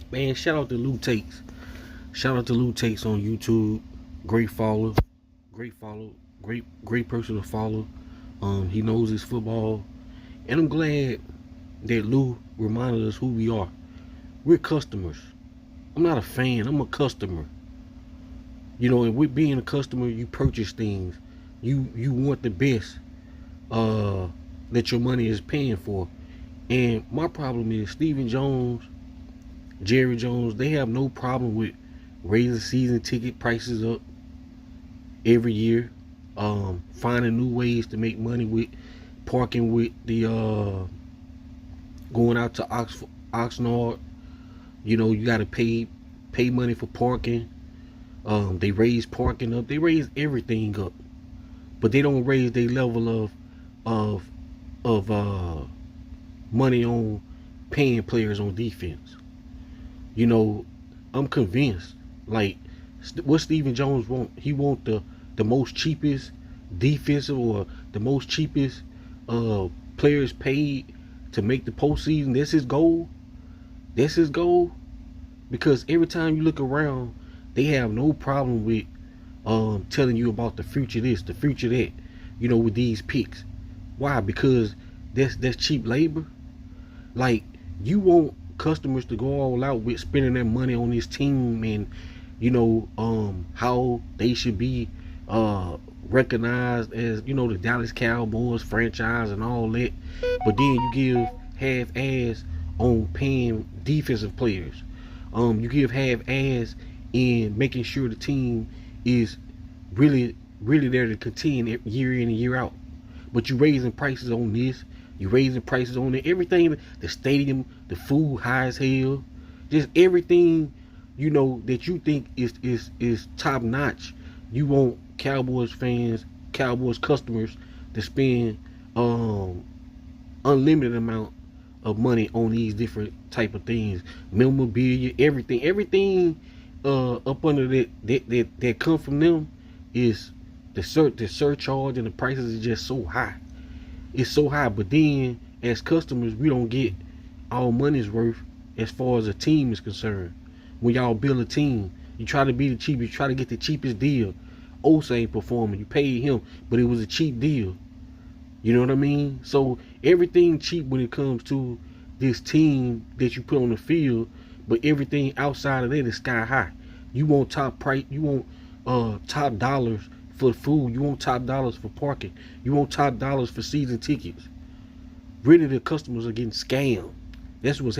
Man, shout out to Lou Takes. Shout out to Lou Takes on YouTube. Great follow. Great follow. Great person to follow. He knows his football. And I'm glad that Lou reminded us who we are. We're customers. I'm not a fan, I'm a customer. You know, and with being a customer, you purchase things. You want the best that your money is paying for. And my problem is Stephen Jones, Jerry Jones, they have no problem with raising season ticket prices up every year. Finding new ways to make money with parking with the going out to Oxnard. You know, you gotta pay money for parking. They raise parking up, they raise everything up. But they don't raise their level of money on paying players on defense. You know, I'm convinced. Like, what Stephen Jones want? He want the most cheapest defensive or the most cheapest players paid to make the postseason. That's his goal. That's his goal. Because every time you look around, they have no problem with telling you about the future this, the future that. You know, with these picks. Why? Because that's cheap labor. Like, you want customers to go all out with spending their money on this team, and you know how they should be recognized as, you know, the Dallas Cowboys franchise and all that. But then you give half-ass on paying defensive players. You give half-ass in making sure the team is really there to contend year in and year out. But you raising prices on this, you raising prices on that, everything, the stadium, the food high as hell, just everything, you know, that you think is top notch. You want Cowboys fans, Cowboys customers to spend unlimited amount of money on these different type of things, memorabilia, everything up under that come from them is the surcharge, and the prices is just so high. It's so high. But then as customers, we don't get our money's worth as far as a team is concerned. When y'all build a team, you try to be the cheapest, you try to get the cheapest deal. Osa ain't performing, you paid him, but it was a cheap deal. You know what I mean? So everything cheap when it comes to this team that you put on the field, but everything outside of that is sky high. You want top price, you want top dollars for food, you want top dollars for parking, you want top dollars for season tickets. Really, the customers are getting scammed. That's what's